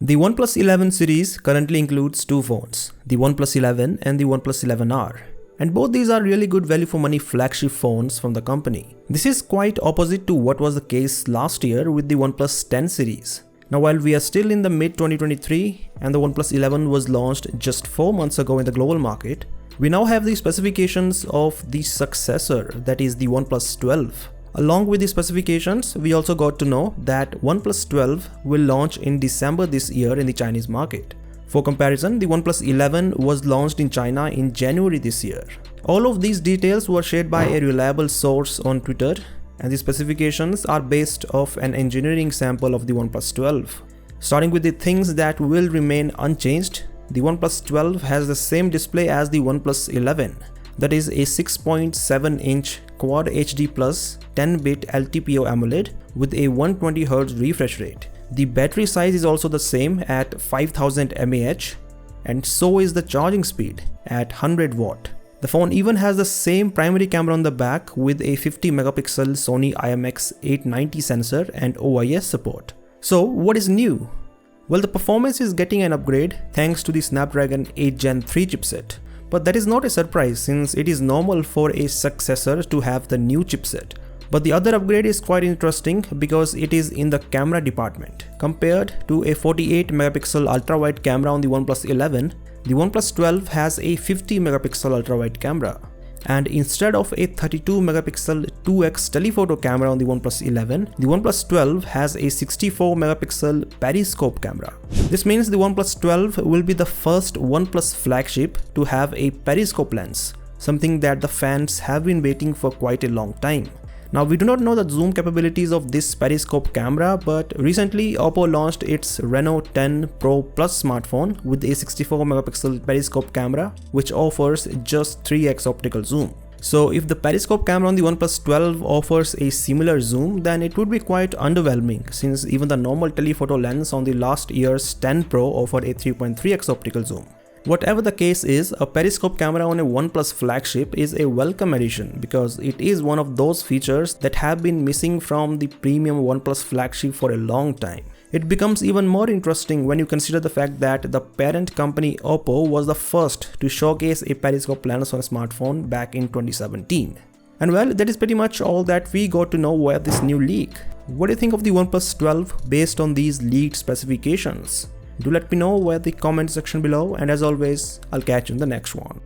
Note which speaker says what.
Speaker 1: The OnePlus 11 series currently includes two phones, the OnePlus 11 and the OnePlus 11R. And both these are really good value for money flagship phones from the company. This is quite opposite to what was the case last year with the OnePlus 10 series. Now while we are still in the mid 2023 and the OnePlus 11 was launched just 4 months ago in the global market, we now have the specifications of the successor, that is the OnePlus 12. Along with the specifications, we also got to know that OnePlus 12 will launch in December this year in the Chinese market. For comparison, the OnePlus 11 was launched in China in January this year. All of these details were shared by a reliable source on Twitter, and the specifications are based off an engineering sample of the OnePlus 12. Starting with the things that will remain unchanged, the OnePlus 12 has the same display as the OnePlus 11. That is a 6.7-inch Quad HD Plus 10-bit LTPO AMOLED with a 120Hz refresh rate. The battery size is also the same at 5000 mAh, and so is the charging speed at 100 watt. The phone even has the same primary camera on the back with a 50 megapixel Sony IMX890 sensor and OIS support. So what is new? Well, the performance is getting an upgrade thanks to the Snapdragon 8 Gen 3 chipset. But that is not a surprise since it is normal for a successor to have the new chipset. But the other upgrade is quite interesting because it is in the camera department. Compared to a 48 megapixel ultrawide camera on the OnePlus 11, the OnePlus 12 has a 50 megapixel ultrawide camera. And instead of a 32 megapixel 2x telephoto camera on the OnePlus 11, the OnePlus 12 has a 64 megapixel Periscope camera. This means the OnePlus 12 will be the first OnePlus flagship to have a Periscope lens, something that the fans have been waiting for quite a long time. Now we do not know the zoom capabilities of this Periscope camera, but recently Oppo launched its Reno 10 Pro Plus smartphone with a 64 megapixel Periscope camera which offers just 3x optical zoom. So if the Periscope camera on the OnePlus 12 offers a similar zoom, then it would be quite underwhelming since even the normal telephoto lens on the last year's 10 Pro offered a 3.3x optical zoom. Whatever the case is, a Periscope camera on a OnePlus flagship is a welcome addition because it is one of those features that have been missing from the premium OnePlus flagship for a long time. It becomes even more interesting when you consider the fact that the parent company Oppo was the first to showcase a Periscope lens on a smartphone back in 2017. And well, that is pretty much all that we got to know via this new leak. What do you think of the OnePlus 12 based on these leaked specifications? Do let me know via the comment section below, and as always, I'll catch you in the next one.